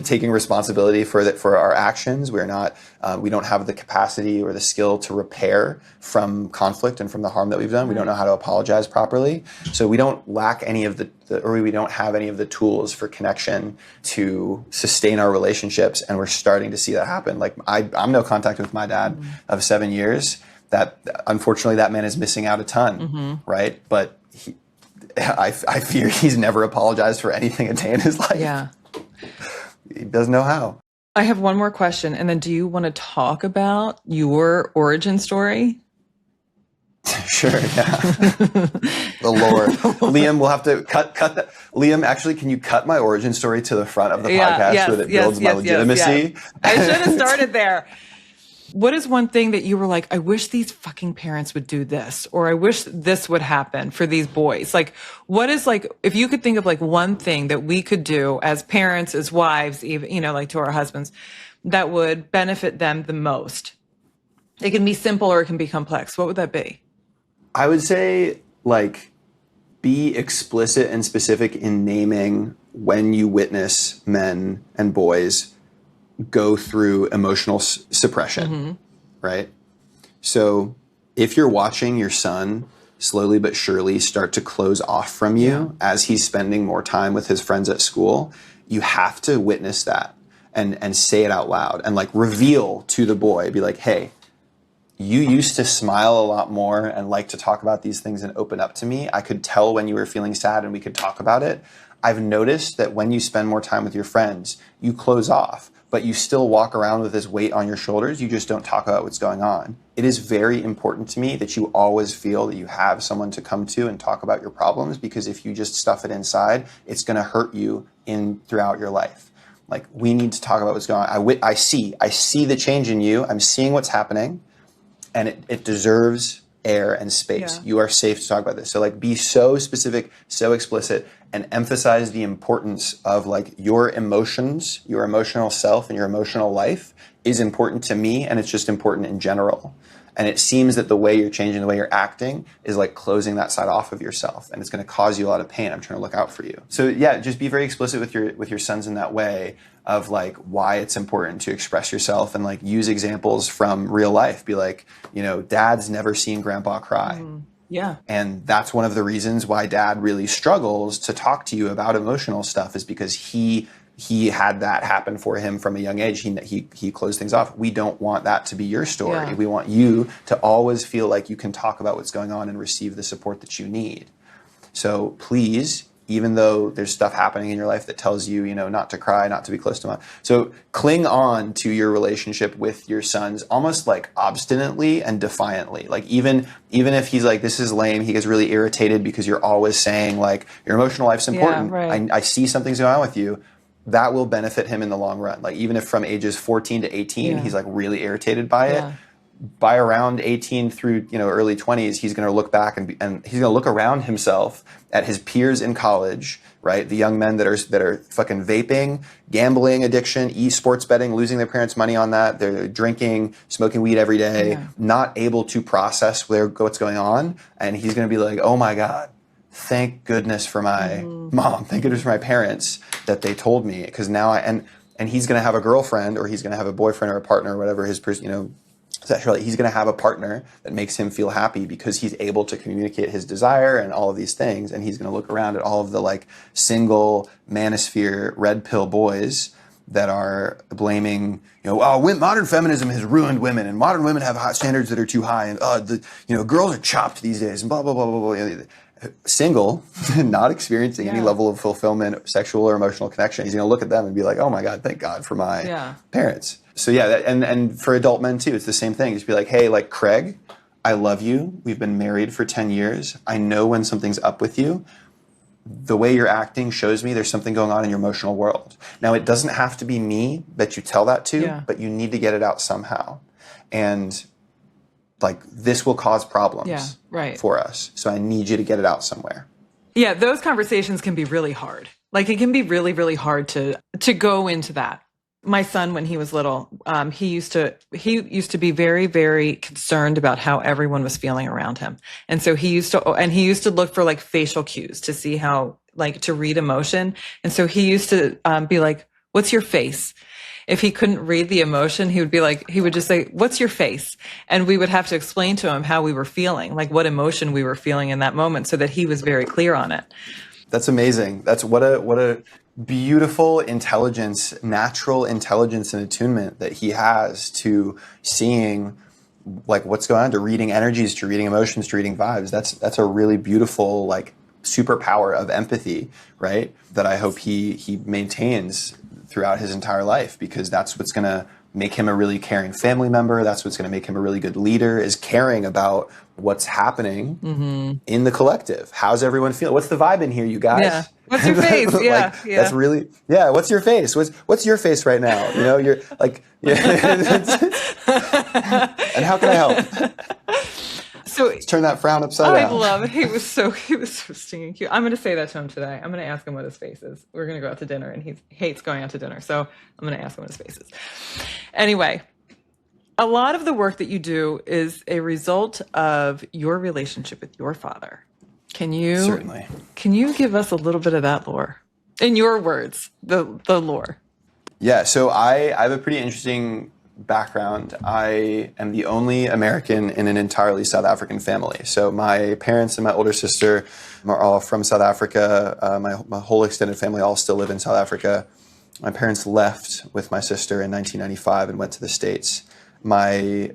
taking responsibility for our actions. We're not. We don't have the capacity or the skill to repair from conflict and from the harm that we've done. We don't know how to apologize properly. So we don't lack any of we don't have any of the tools for connection to sustain our relationships. And we're starting to see that happen. Like I'm no contact with my dad of 7 years. that unfortunately that man is missing out a ton, right? But I fear he's never apologized for anything a day in his life. Yeah. He doesn't know how. I have one more question. And then do you want to talk about your origin story? Sure, yeah. The lore. Liam, we'll have to cut that. Liam, actually, can you cut my origin story to the front of the podcast so that it builds my legitimacy? Yes. I should have started there. What is one thing that you were like, I wish these fucking parents would do this, or I wish this would happen for these boys? Like, what is like, if you could think of like one thing that we could do as parents, as wives, even, you know, like to our husbands, that would benefit them the most? It can be simple or it can be complex. What would that be? I would say, like, be explicit and specific in naming when you witness men and boys go through emotional suppression, right? So if you're watching your son slowly but surely start to close off from you as he's spending more time with his friends at school, you have to witness that and say it out loud and like reveal to the boy, be like, hey, you used to smile a lot more and like to talk about these things and open up to me. I could tell when you were feeling sad and we could talk about it. I've noticed that when you spend more time with your friends, you close off, but you still walk around with this weight on your shoulders. You just don't talk about what's going on. It is very important to me that you always feel that you have someone to come to and talk about your problems, because if you just stuff it inside, it's going to hurt you throughout your life. Like, we need to talk about what's going on. I see the change in you. I'm seeing what's happening. And it deserves air and space. You are safe to talk about this. So like, be so specific, so explicit, and emphasize the importance of like your emotions, your emotional self, and your emotional life is important to me, and it's just important in general. And it seems that the way you're changing, the way you're acting is like closing that side off of yourself, and it's going to cause you a lot of pain. I'm trying to look out for you. So yeah, just be very explicit with your sons in that way of like why it's important to express yourself, and like use examples from real life. Be like, you know, dad's never seen grandpa cry. Yeah. And that's one of the reasons why dad really struggles to talk to you about emotional stuff, is because he had that happen for him from a young age. He closed things off. We don't want that to be your story. Yeah. We want you to always feel like you can talk about what's going on and receive the support that you need. So please, even though there's stuff happening in your life that tells you, you know, not to cry, not to be close to mom. So cling on to your relationship with your sons almost like obstinately and defiantly. Like even if he's like, this is lame, he gets really irritated because you're always saying like, your emotional life's important. Yeah, right. I see something's going on with you. That will benefit him in the long run. Like, even if from ages 14 to 18, he's like really irritated by it, by around 18 through, you know, early 20s, he's going to look back and he's going to look around himself at his peers in college, right? The young men that are fucking vaping, gambling addiction, sports betting, losing their parents' money on that. They're drinking, smoking weed every day, not able to process what's going on. And he's going to be like, oh my God, thank goodness for my mom. Thank goodness for my parents that they told me. Because now and he's going to have a girlfriend, or he's going to have a boyfriend or a partner, or whatever his person, you know, sexuality. He's going to have a partner that makes him feel happy because he's able to communicate his desire and all of these things. And he's going to look around at all of the like single manosphere red pill boys that are blaming, you know, oh, modern feminism has ruined women, and modern women have high standards that are too high, and girls are chopped these days, and blah blah blah blah blah. Single, not experiencing any level of fulfillment, sexual or emotional connection. He's going to look at them and be like, oh my God, thank God for my parents. So yeah, and for adult men too, it's the same thing. Just be like, hey, like, Craig, I love you. We've been married for 10 years. I know when something's up with you. The way you're acting shows me there's something going on in your emotional world. Now, it doesn't have to be me that you tell that to, but you need to get it out somehow. And like, this will cause problems for us. So I need you to get it out somewhere. Yeah, those conversations can be really hard. Like, it can be really, really hard to go into that. My son, when he was little, he used to be very, very concerned about how everyone was feeling around him. And so he used to look for like facial cues to see how, like, to read emotion. And so he used to be like, what's your face? If he couldn't read the emotion, he would just say, what's your face? And we would have to explain to him how we were feeling, like what emotion we were feeling in that moment, so that he was very clear on it. That's amazing. That's what a beautiful intelligence, natural intelligence and attunement that he has to seeing like what's going on, to reading energies, to reading emotions, to reading vibes. That's a really beautiful like superpower of empathy, right? That I hope he maintains throughout his entire life, because that's what's going to make him a really caring family member. That's what's going to make him a really good leader, is caring about what's happening in the collective. How's everyone feeling? What's the vibe in here, you guys? Yeah. What's your face? Yeah. Like, Yeah. that's really, yeah. What's your face? What's your face right now? You know, you're like, yeah. And how can I help? So Let's turn that frown upside I down. love it. He was so stinking cute. I'm going to say that to him today. I'm going to ask him what his face is. We're going to go out to dinner, and he hates going out to dinner. So I'm going to ask him what his face is. Anyway, a lot of the work that you do is a result of your relationship with your father. Certainly. Can you give us a little bit of that lore? In your words, the lore. Yeah, so I have a pretty interesting background. I am the only American in an entirely South African family. So my parents and my older sister are all from South Africa. My whole extended family all still live in South Africa. My parents left with my sister in 1995 and went to the States. My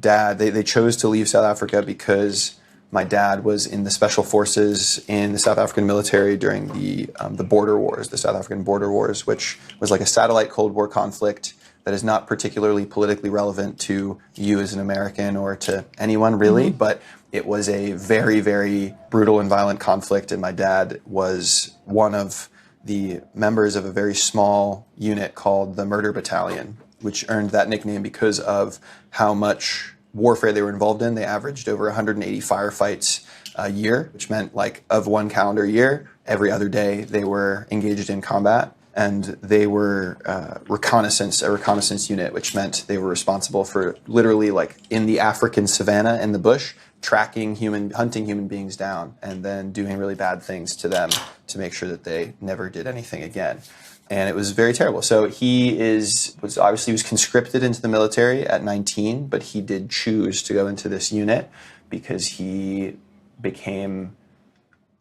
dad, they chose to leave South Africa because my dad was in the special forces in the South African military during the border wars, the South African border wars, which was like a satellite Cold War conflict that is not particularly politically relevant to you as an American or to anyone really, but it was a very, very brutal and violent conflict. And my dad was one of the members of a very small unit called the Murder Battalion, which earned that nickname because of how much warfare they were involved in. They averaged over 180 firefights a year, which meant like of one calendar year, every other day they were engaged in combat. And they were a reconnaissance unit, which meant they were responsible for literally like in the African savannah in the bush, hunting human beings down, and then doing really bad things to them to make sure that they never did anything again. And it was very terrible. So he was conscripted into the military at 19, but he did choose to go into this unit because he became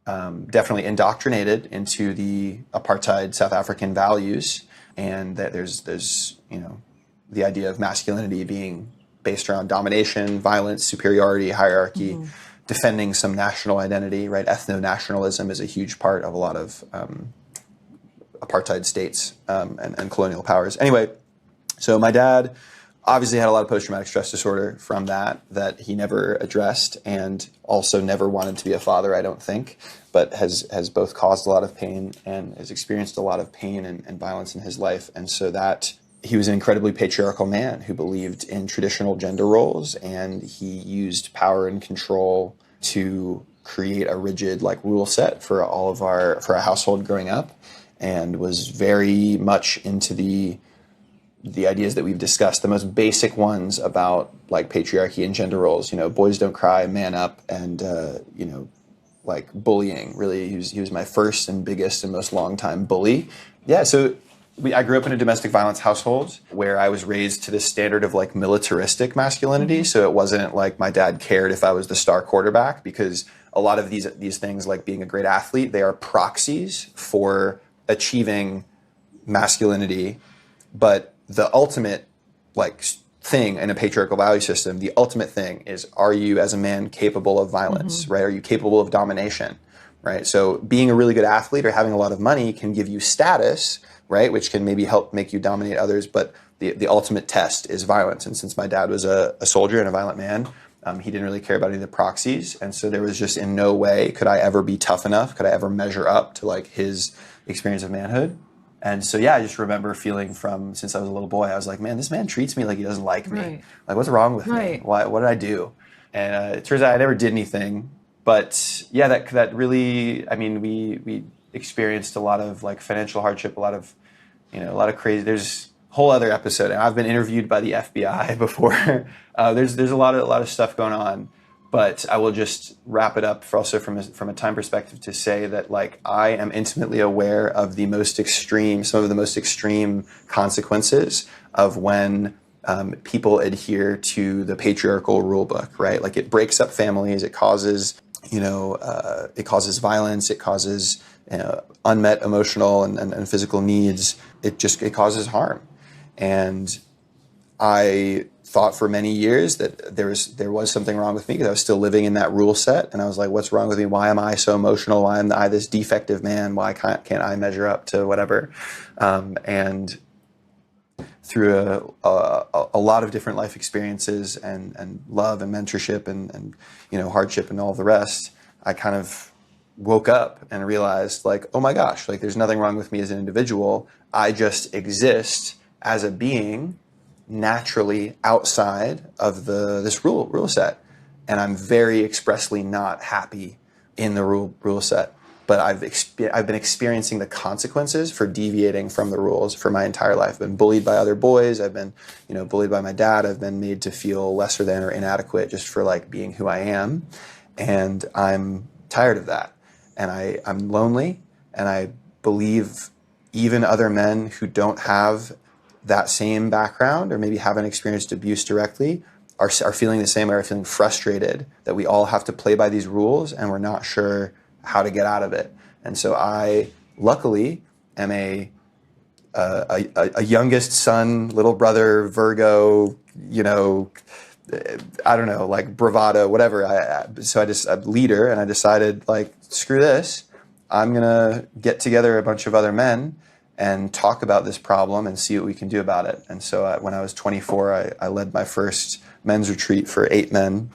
definitely indoctrinated into the apartheid South African values, and that there's the idea of masculinity being based around domination, violence, superiority, hierarchy, defending some national identity, right? Ethno-nationalism is a huge part of a lot of apartheid states and colonial powers. Anyway, so my dad obviously had a lot of post-traumatic stress disorder from that he never addressed, and also never wanted to be a father, I don't think, but has both caused a lot of pain and has experienced a lot of pain and violence in his life. And so that he was an incredibly patriarchal man who believed in traditional gender roles, and he used power and control to create a rigid like rule set for our household growing up, and was very much into the ideas that we've discussed, the most basic ones about like patriarchy and gender roles, boys don't cry, man up, and, like bullying. Really, he was my first and biggest and most longtime bully. Yeah, so I grew up in a domestic violence household where I was raised to this standard of like militaristic masculinity. So it wasn't like my dad cared if I was the star quarterback, because a lot of these things, like being a great athlete, they are proxies for achieving masculinity. But the ultimate like thing in a patriarchal value system, the ultimate thing is, are you as a man capable of violence, right? Are you capable of domination, right? So being a really good athlete or having a lot of money can give you status, right? Which can maybe help make you dominate others. But the ultimate test is violence. And since my dad was a soldier and a violent man, he didn't really care about any of the proxies. And so there was just in no way could I ever be tough enough, could I ever measure up to like his experience of manhood. And so, yeah, I just remember feeling since I was a little boy, I was like, man, this man treats me like he doesn't like me. Right. Like, what's wrong with me? What did I do? And it turns out I never did anything. But yeah, that really, I mean, we experienced a lot of like financial hardship, a lot of crazy, there's a whole other episode. And I've been interviewed by the FBI before. There's a lot of stuff going on. But I will just wrap it up also from a time perspective to say that like I am intimately aware of some of the most extreme consequences of when people adhere to the patriarchal rule book, right? Like it breaks up families, it causes violence, it causes unmet emotional and physical needs. It causes harm. And I thought for many years that there was something wrong with me because I was still living in that rule set. And I was like, what's wrong with me? Why am I so emotional? Why am I this defective man? Why can't I measure up to whatever? And through a lot of different life experiences and love and mentorship and hardship and all the rest, I kind of woke up and realized, like, oh my gosh, like, there's nothing wrong with me as an individual. I just exist as a being naturally outside of this rule set, and I'm very expressly not happy in the rule set. But I've been experiencing the consequences for deviating from the rules for my entire life. I've been bullied by other boys. I've been, bullied by my dad. I've been made to feel lesser than or inadequate just for like being who I am, and I'm tired of that. And I'm lonely, and I believe even other men who don't have that same background or maybe haven't experienced abuse directly are feeling the same way, are feeling frustrated that we all have to play by these rules and we're not sure how to get out of it. And so I, luckily, am a youngest son, little brother, Virgo, I don't know, like bravado, whatever. So I'm a leader, and I decided, like, screw this. I'm going to get together a bunch of other men and talk about this problem and see what we can do about it. And so when I was 24, I led my first men's retreat for 8 men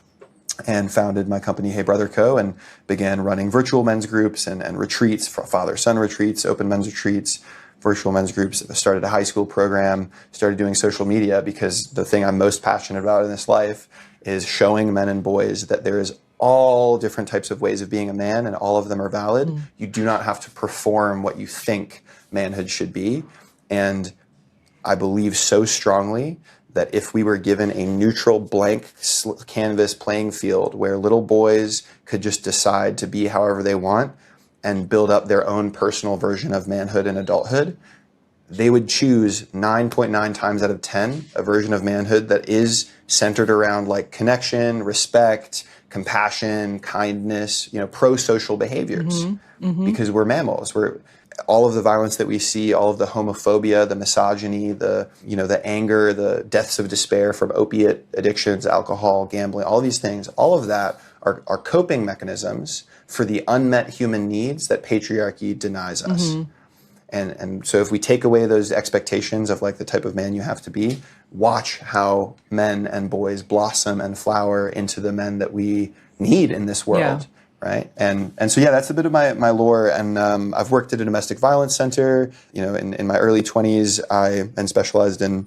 and founded my company, Hey Brother Co., and began running virtual men's groups and retreats, father-son retreats, open men's retreats, virtual men's groups. I started a high school program, started doing social media, because the thing I'm most passionate about in this life is showing men and boys that there is all different types of ways of being a man, and all of them are valid. Mm. You do not have to perform what you think manhood should be. And I believe so strongly that if we were given a neutral blank canvas playing field where little boys could just decide to be however they want and build up their own personal version of manhood and adulthood, they would choose 9.9 times out of 10 a version of manhood that is centered around like connection, respect, compassion, kindness, pro-social behaviors. Mm-hmm. Mm-hmm. Because we're mammals. All of the violence that we see, all of the homophobia, the misogyny, the anger, the deaths of despair from opiate addictions, alcohol, gambling, all these things, all of that are coping mechanisms for the unmet human needs that patriarchy denies us. Mm-hmm. And so if we take away those expectations of like the type of man you have to be, watch how men and boys blossom and flower into the men that we need in this world. Yeah. Right. And so, yeah, that's a bit of my lore. And I've worked at a domestic violence center. In my early 20s, I specialized in,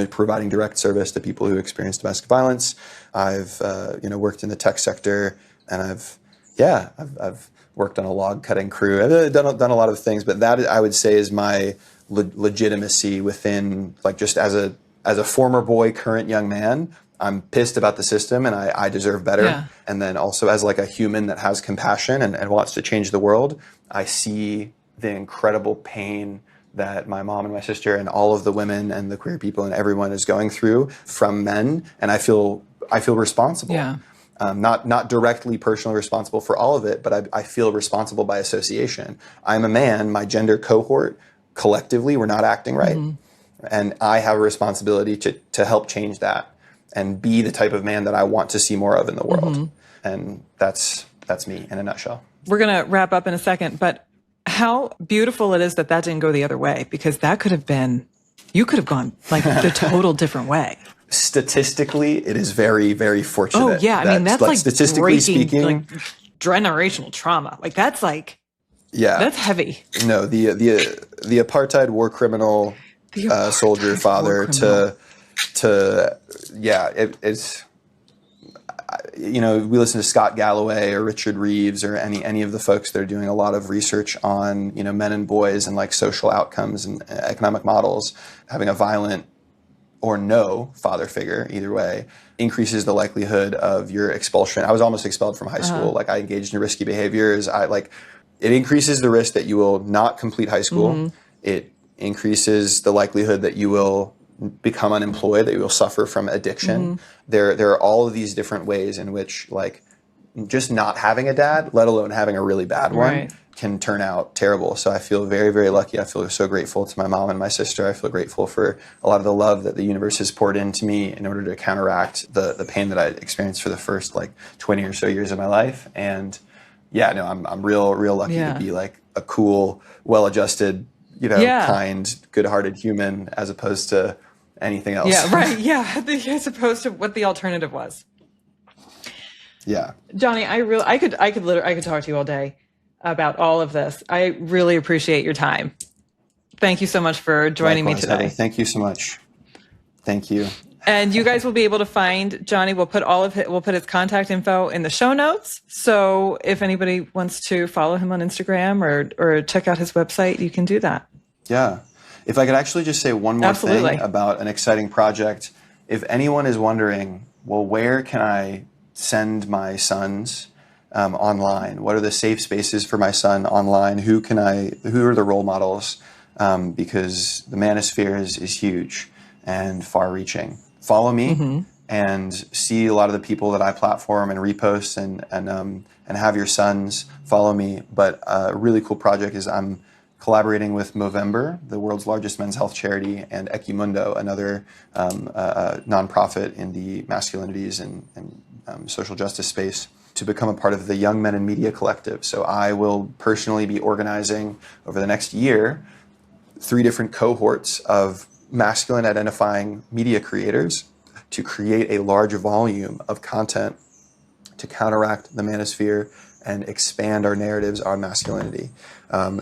providing direct service to people who experience domestic violence. I've, worked in the tech sector, and I've worked on a log cutting crew. I've done a lot of things, but that I would say is my legitimacy within, like, just as a former boy, current young man. I'm pissed about the system, and I deserve better. Yeah. And then also as like a human that has compassion and wants to change the world, I see the incredible pain that my mom and my sister and all of the women and the queer people and everyone is going through from men, and I feel responsible. Yeah. Not directly personally responsible for all of it, but I feel responsible by association. I'm a man, my gender cohort, collectively, we're not acting right. Mm-hmm. And I have a responsibility to help change that and be the type of man that I want to see more of in the world. Mm-hmm. And that's me in a nutshell. We're going to wrap up in a second, but how beautiful it is that didn't go the other way, because that could have been, you could have gone like the total different way. Statistically, it is very, very fortunate. Oh yeah. I mean, that's like statistically speaking, like generational trauma. Like that's like, yeah, that's heavy. No, the apartheid war criminal, soldier father it's, we listen to Scott Galloway or Richard Reeves or any of the folks that are doing a lot of research on, men and boys and like social outcomes and economic models. Having a violent or no father figure, either way, increases the likelihood of your expulsion. I was almost expelled from high school. Like, I engaged in risky behaviors. It increases the risk that you will not complete high school. Mm-hmm. It increases the likelihood that you will become unemployed, that you will suffer from addiction. Mm-hmm. There are all of these different ways in which, like, just not having a dad, let alone having a really bad one, right, can turn out terrible. So I feel very, very lucky. I feel so grateful to my mom and my sister. I feel grateful for a lot of the love that the universe has poured into me in order to counteract the pain that I experienced for the first like 20 or so years of my life. And yeah, no, I'm real lucky to be like a cool, well-adjusted, kind, good-hearted human as opposed to anything else. Yeah, right. Yeah, as opposed to what the alternative was. Yeah, Johnny, I could talk to you all day about all of this. I really appreciate your time. Thank you so much for joining me today. Heather, thank you so much. Thank you. And you guys will be able to find Johnny. We'll put his contact info in the show notes. So if anybody wants to follow him on Instagram or check out his website, you can do that. Yeah. If I could actually just say one more thing about an exciting project. If anyone is wondering, well, where can I send my sons online? What are the safe spaces for my son online? Who are the role models? Because the manosphere is huge and far-reaching. Follow me and see a lot of the people that I platform and repost and have your sons follow me. But a really cool project is I'm collaborating with Movember, the world's largest men's health charity, and Equimundo, another nonprofit in the masculinities and social justice space, to become a part of the Young Men in Media Collective. So I will personally be organizing over the next year 3 different cohorts of masculine identifying media creators to create a large volume of content to counteract the manosphere and expand our narratives on masculinity.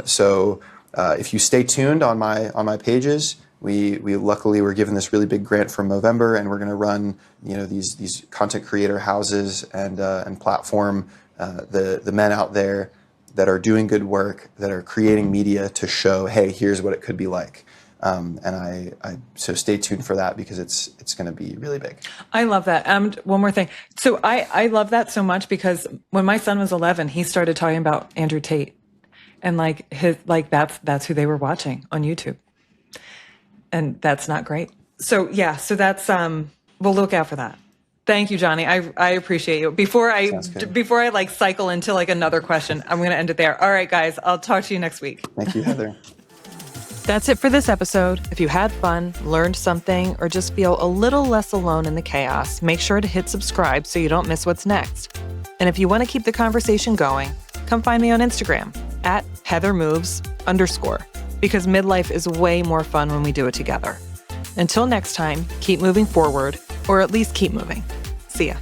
So if you stay tuned on my pages, we luckily were given this really big grant from Movember, and we're going to run these content creator houses and platform the men out there that are doing good work, that are creating media to show, hey, here's what it could be like. So stay tuned for that because it's going to be really big. I love that. One more thing. So I love that so much because when my son was 11, he started talking about Andrew Tate, and that's who they were watching on YouTube, and that's not great. So yeah, so that's we'll look out for that. Thank you, Johnny. I appreciate you. Before I cycle into another question, I'm going to end it there. All right, guys, I'll talk to you next week. Thank you, Heather. That's it for this episode. If you had fun, learned something, or just feel a little less alone in the chaos, make sure to hit subscribe so you don't miss what's next. And if you want to keep the conversation going, come find me on Instagram @HeatherMoves_, because midlife is way more fun when we do it together. Until next time, keep moving forward, or at least keep moving. See ya.